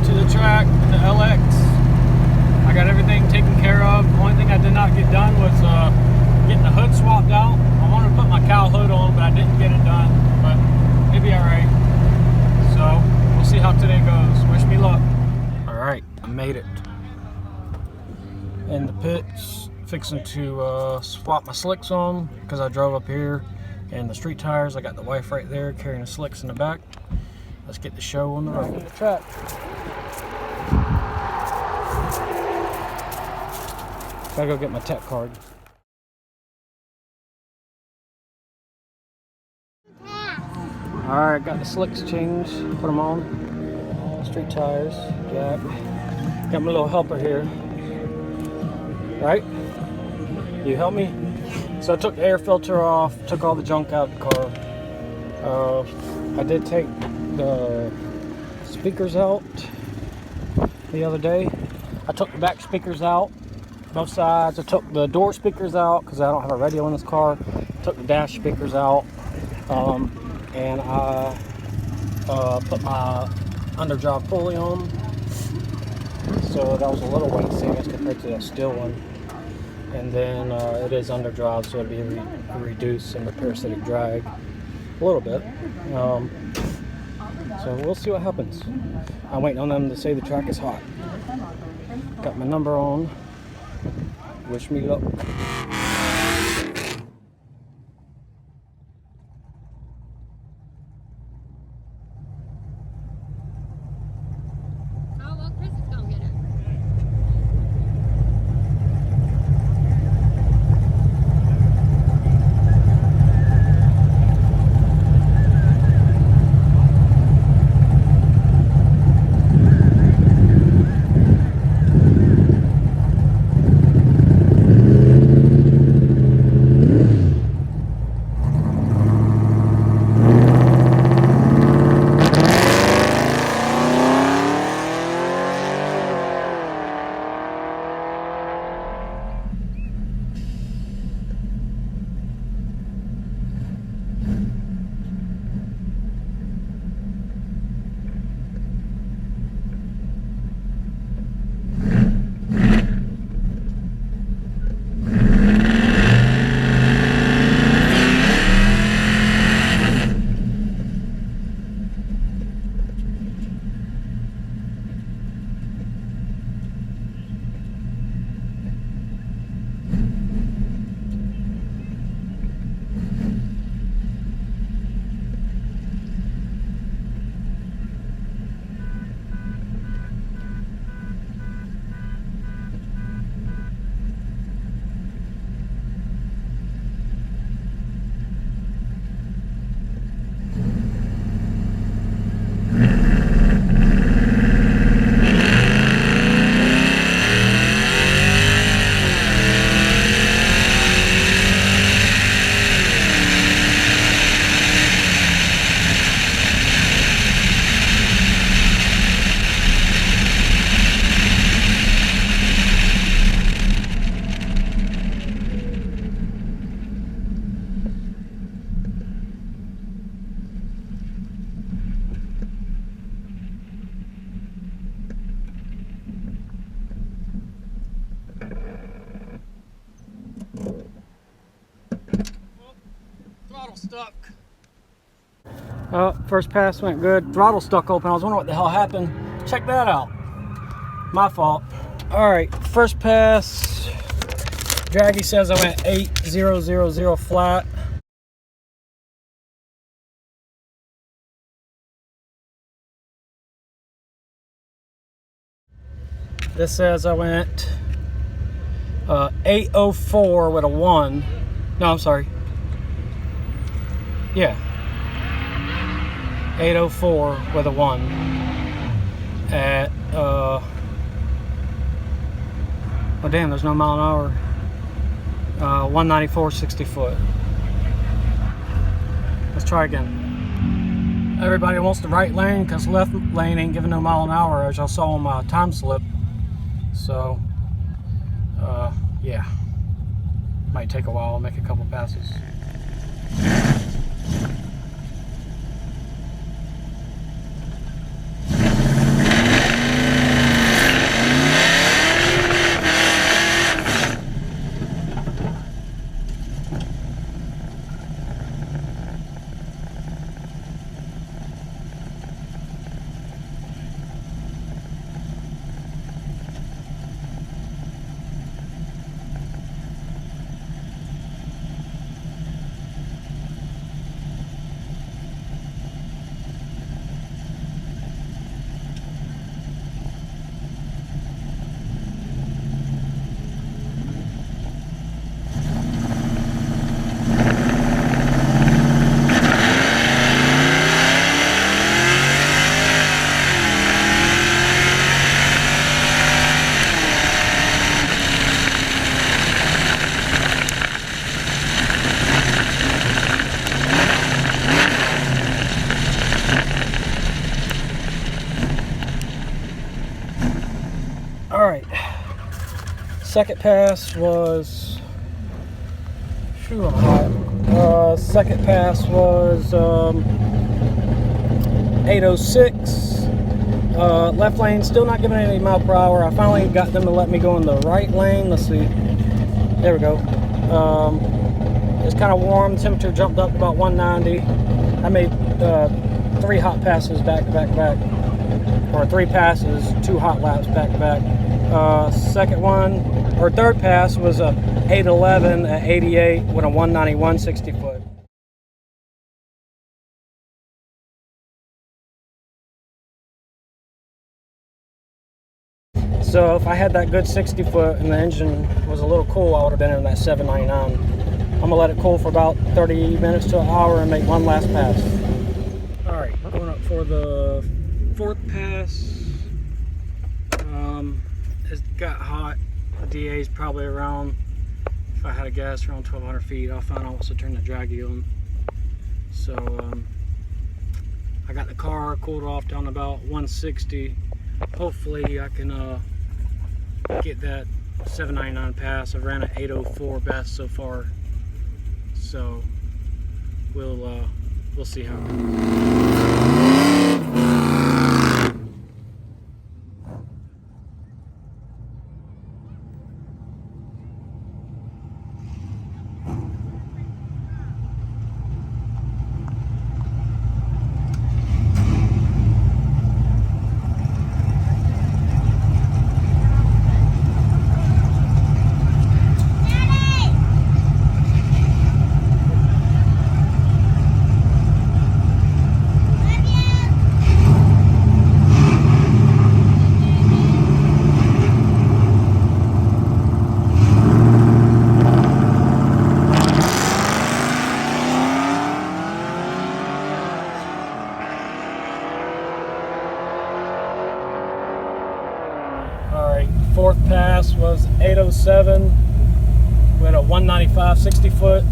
to the track in the LX. I got everything taken care of. The only thing I did not get done was getting the hood swapped out. I wanted to put my cow hood on, but I didn't get it done. But it'll be alright. So we'll see how today goes. Wish me luck. Alright, I made it. In the pits, fixing to swap my slicks on because I drove up here and the street tires. I got the wife right there carrying the slicks in the back. Let's get the show on the road. In the track. Gotta go get my tech card. Alright, got the slicks changed, put them on. Street tires, jack. Got my little helper here. Right? You help me? So I took the air filter off, took all the junk out of the car. I did take the speakers out the other day. I took the back speakers out, both sides. I took the door speakers out because I don't have a radio in this car. Took the dash speakers out. And I put my underdrive pulley on. So that was a little weight savings compared to that steel one. And then it is underdrive, so it'll be reduced in the parasitic drag a little bit. So we'll see what happens. I'm waiting on them to say the track is hot. Got my number on. Wish me luck. Stuck. First pass went good. Throttle stuck open. I was wondering what the hell happened. Check that out. My fault. Alright, first pass. Draggy says I went 8,000 flat. This says I went 804 with a 1. No, I'm sorry. Yeah, 804 with a 1 at oh damn, there's no mile an hour. 194 60 foot. Let's try again. Everybody wants the right lane because left lane ain't giving no mile an hour, as y'all saw on my time slip. So yeah, might take a while. I'll make a couple passes. Second pass was, shoot, I'm hot. Second pass was 806. Left lane still not giving any mile per hour. I finally got them to let me go in the right lane. Let's see. There we go. It's kind of warm. Temperature jumped up to about 190. I made 3 hot passes back to back to back, or 3 passes, 2 hot laps back to back. Second one, or third pass was a 811 at 88 with a 191 60 foot. So if I had that good 60 foot and the engine was a little cool, I would have been in that 799. I'm gonna let it cool for about 30 minutes to an hour and make one last pass. All right, going up for the 4th pass. It got hot. The DA is probably around, if I had to guess, around 1,200 feet. I'll find out once I turn the draggy on. So I got the car cooled off down to about 160. Hopefully I can get that 799 pass. I ran an 804 best so far. So we'll see how it goes. Alright, 4th pass was 807 with a 195 60 foot.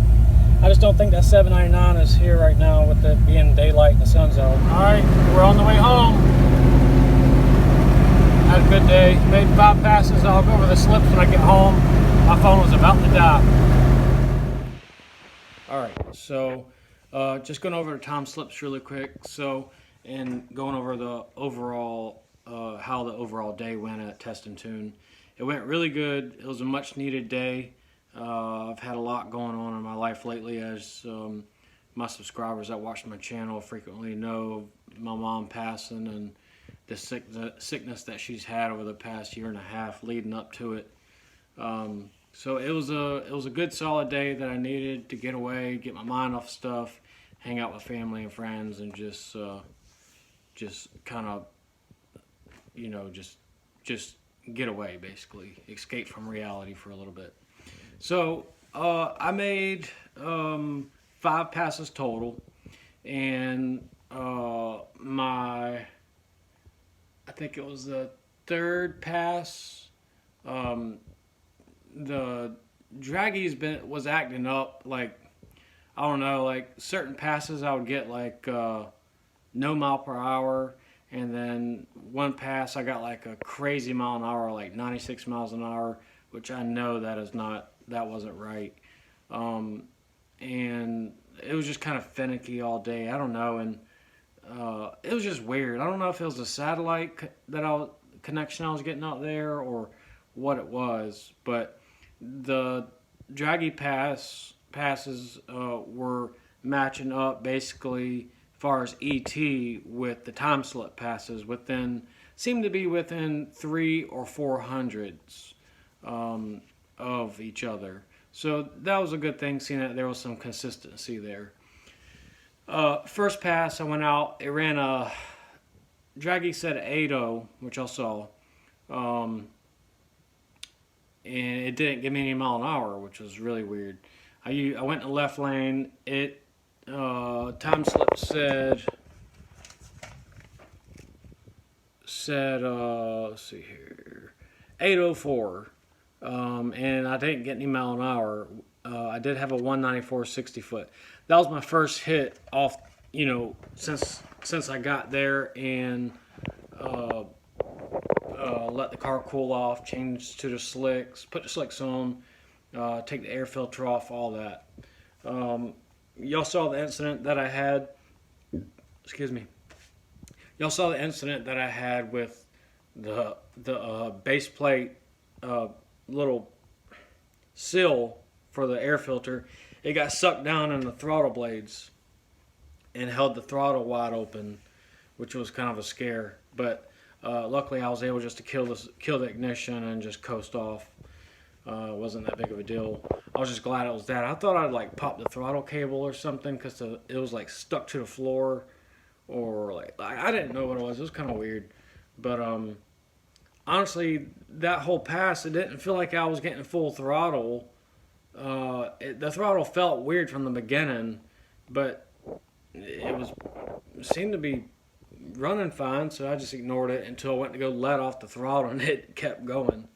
I just don't think that 799 is here right now with it being daylight and the sun's out. Alright, we're on the way home. Had a good day. Made 5 passes. I'll go over the slips when I get home. My phone was about to die. Alright, so just going over the time slips really quick. So, and going over the overall how the overall day went at Test and Tune. It went really good. It was a much needed day. I've had a lot going on in my life lately, as my subscribers that watch my channel frequently know, my mom passing and the sickness that she's had over the past year and a half leading up to it. So it was a good solid day that I needed to get away, get my mind off stuff, hang out with family and friends, and just kind of, you know, just get away, basically escape from reality for a little bit. So I made 5 passes total, and I think it was the 3rd pass. The draggy's was acting up, like, I don't know, like certain passes I would get like no mile per hour, and then one pass I got like a crazy mile an hour, like 96 miles an hour, which I know that wasn't right. And it was just kind of finicky all day. I don't know, and it was just weird. I don't know if it was a satellite connection I was getting out there or what it was, but the draggy passes were matching up basically as far as ET with the time slip passes, seemed to be within 300 or 400 of each other. So that was a good thing, seeing that there was some consistency there. First pass I went out, it ran a draggy said 80, which I saw, and it didn't give me any mile an hour, which was really weird. I went in the left lane. It time slip said let's see here, 804, and I didn't get any mile an hour. I did have a 194 60 foot. That was my first hit off, you know, since I got there, and let the car cool off, change to the slicks, put the slicks on, take the air filter off, all that. Y'all saw the incident that I had. Excuse me. Y'all saw the incident that I had with the base plate little seal for the air filter. It got sucked down in the throttle blades and held the throttle wide open, which was kind of a scare. But luckily, I was able just to kill the ignition and just coast off. It wasn't that big of a deal. I was just glad it was that. I thought I'd like pop the throttle cable or something because it was like stuck to the floor, or like I didn't know what it was. It was kind of weird. But honestly, that whole pass, it didn't feel like I was getting full throttle. The throttle felt weird from the beginning, but it seemed to be running fine, so I just ignored it until I went to go let off the throttle and it kept going.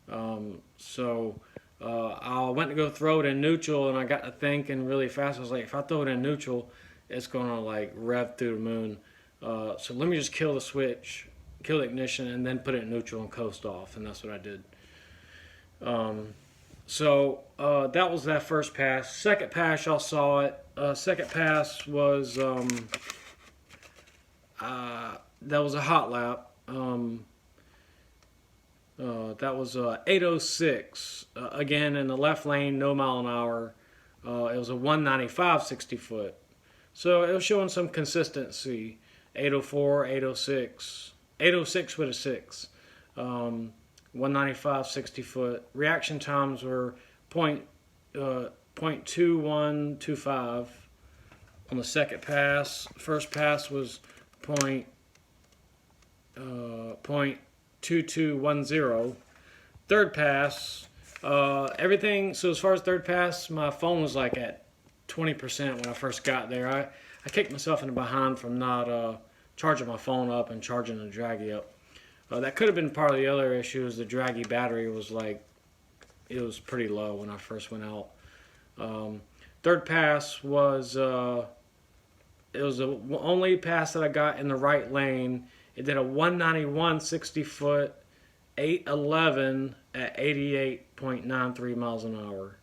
I went to go throw it in neutral, and I got to thinking really fast. I was like, if I throw it in neutral, it's gonna like rev through the moon. So let me just kill the switch, kill the ignition, and then put it in neutral and coast off, and that's what I did. That was that first pass. Second pass, y'all saw it. Second pass was that was a hot lap. That was 806. Again, in the left lane, no mile an hour. It was a 195 60 foot. So it was showing some consistency. 804, 806. 806 with a 6. 195 60 foot. Reaction times were 0.2125 on the second pass. First pass was 0.2210. Third pass, everything. So as far as third pass, my phone was like at 20% when I first got there. I kicked myself in the behind from not charging my phone up and charging the Draggy up. That could have been part of the other issue. Is the Draggy battery was like, it was pretty low when I first went out. Third pass was it was the only pass that I got in the right lane. It did a 191 60 foot, 811 at 88.93 miles an hour.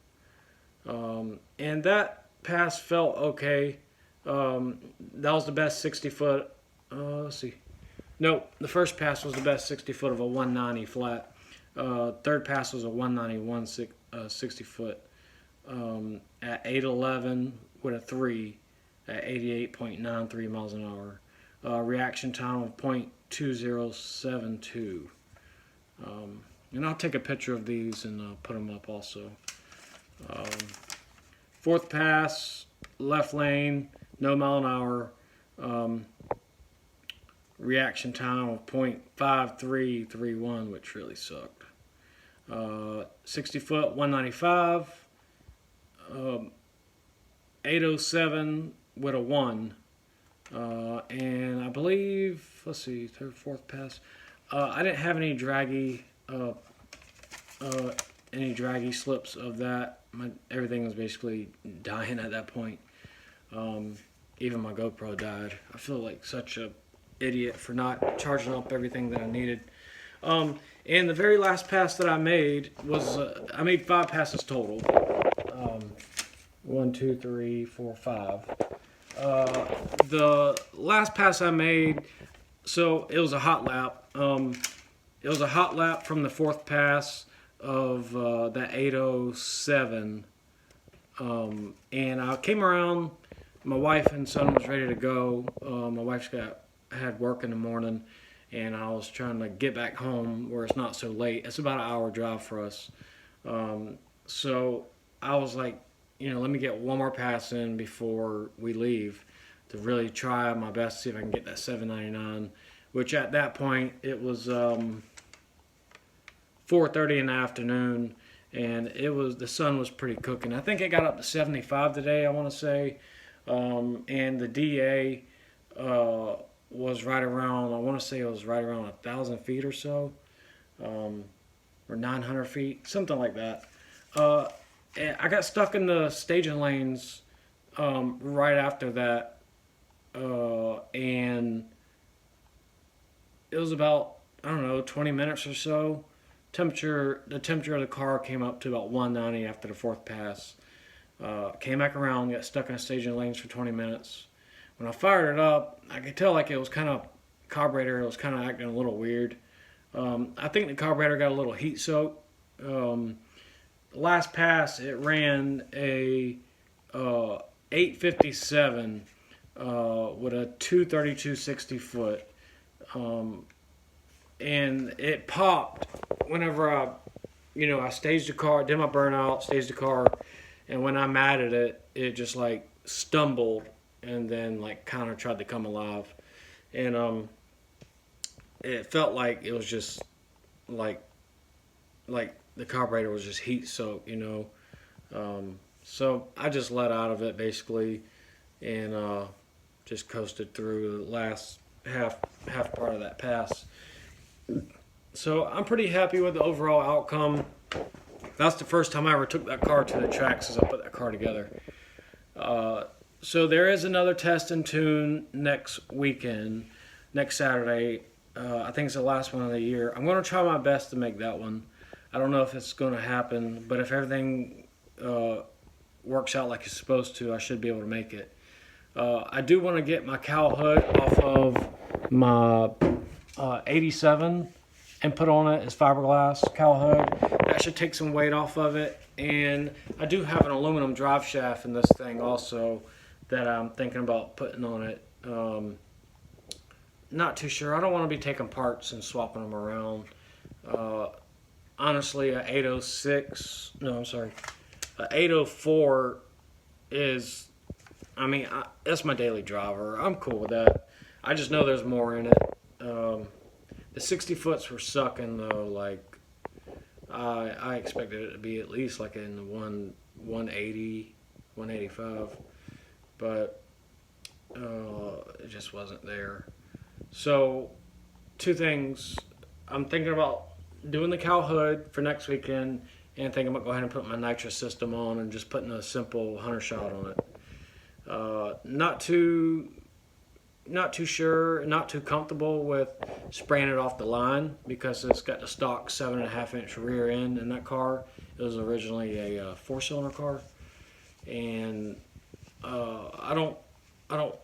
And that pass felt okay. That was the best 60 foot. Let's see. Nope, the first pass was the best 60 foot of a 190 flat. Third pass was a 191 60 foot at 811 with a 3 at 88.93 miles an hour. Reaction time of 0.2072. And I'll take a picture of these and put them up also. Fourth pass, left lane, no mile an hour. Reaction time of 0.5331, which really sucked. 60 foot, 195. 807 with a 1. And I believe, let's see, third, fourth pass. I didn't have any draggy slips of that. Everything was basically dying at that point. Even my GoPro died. I feel like such a idiot for not charging up everything that I needed. And the very last pass that I made was, I made 5 passes total. 1, 2, 3, 4, 5. The last pass I made, so it was a hot lap. It was a hot lap from the fourth pass of that 807. And I came around, my wife and son was ready to go. My wife's had work in the morning, and I was trying to get back home where it's not so late. It's about an hour drive for us. So I was like, let me get one more pass in before we leave to really try my best to see if I can get that 799, which at that point it was 4:30 in the afternoon, and the sun was pretty cooking. I think it got up to 75 today, I want to say, and the DA was right around, I want to say it was right around 1,000 feet or so, or 900 feet, something like that. I got stuck in the staging lanes right after that, and it was about I don't know, 20 minutes or so. The temperature of the car came up to about 190 after the fourth pass. Came back around, got stuck in a staging lanes for 20 minutes. When I fired it up, I could tell like it was kind of carburetor. It was kind of acting a little weird. I think the carburetor got a little heat soak. Last pass, it ran a 857 with a 232/60 foot, and it popped whenever I staged the car, did my burnout, staged the car, and when I matted it, it just like stumbled and then like kind of tried to come alive, and it felt like it was just like the carburetor was just heat soaked, So I just let out of it basically, and just coasted through the last half part of that pass. So I'm pretty happy with the overall outcome. That's the first time I ever took that car to the track since I put that car together. So there is another test and tune next weekend, next Saturday. I think it's the last one of the year. I'm going to try my best to make that one. I don't know if it's going to happen, but if everything works out like it's supposed to, I should be able to make it. I do want to get my cowl hood off of my 87 and put on it as fiberglass cowl hood. That should take some weight off of it. And I do have an aluminum drive shaft in this thing also that I'm thinking about putting on it. Not too sure. I don't want to be taking parts and swapping them around. Honestly, a 806, no, I'm sorry, a 804 is, that's my daily driver. I'm cool with that. I just know there's more in it. The 60 foots were sucking though. Like I expected it to be at least like in the 180, 185, but it just wasn't there. So, two things. I'm thinking about doing the cowl hood for next weekend, and thinking about go ahead and put my nitrous system on and just putting a simple hunter shot on it. Not too sure, not too comfortable with spraying it off the line because it's got the stock 7.5-inch rear end in that car. It was originally a 4-cylinder car, and I'm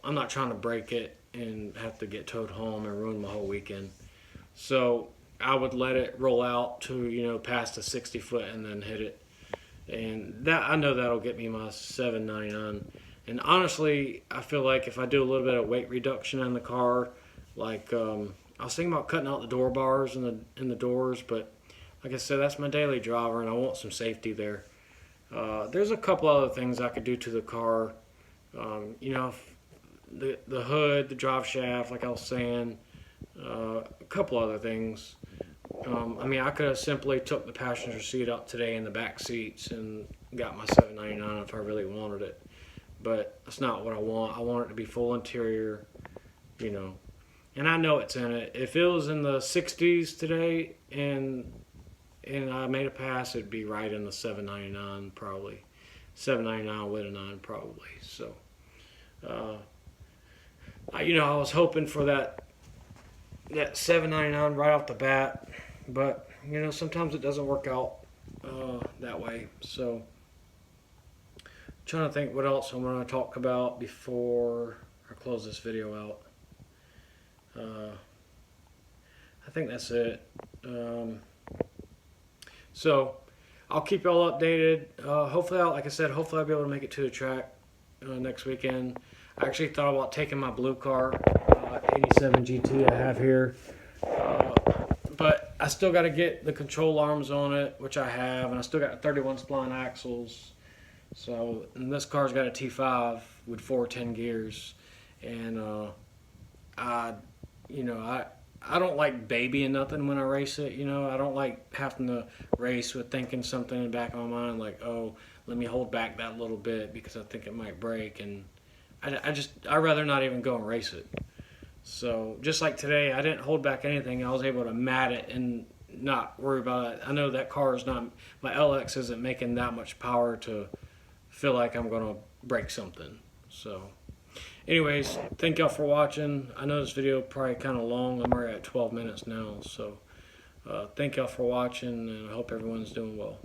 not trying to break it and have to get towed home and ruin my whole weekend. So I would let it roll out to past the 60 foot and then hit it, and that I know that'll get me my 799. And honestly, I feel like if I do a little bit of weight reduction in the car, like I was thinking about cutting out the door bars in the doors, but like I said, that's my daily driver, and I want some safety there. There's a couple other things I could do to the car. The hood, the drive shaft, like I was saying, a couple other things. I could have simply took the passenger seat out today in the back seats and got my 799 if I really wanted it. But that's not what I want. I want it to be full interior, And I know it's in it. If it was in the 60s today and I made a pass, it'd be right in the 799 probably. 799 with a 9 probably. So, I was hoping for that 799 right off the bat, but sometimes it doesn't work out that way. So, trying to think what else I'm going to talk about before I close this video out. I think that's it. So I'll keep y'all updated. Hopefully, like I said, hopefully I'll be able to make it to the track next weekend. I actually thought about taking my blue car, 87 GT I have here, but I still got to get the control arms on it, which I have, and I still got 31 spline axles. So, and this car's got a T5 with 410 gears, and I don't like babying nothing when I race it. I don't like having to race with thinking something in the back of my mind like, oh, let me hold back that little bit because I think it might break, and I'd rather not even go and race it. So just like today, I didn't hold back anything. I was able to mat it and not worry about it. I know that car is not, my LX isn't making that much power to feel like I'm going to break something. So anyways, thank y'all for watching. I know this video probably kind of long. I'm already at 12 minutes now, so thank y'all for watching, and I hope everyone's doing well.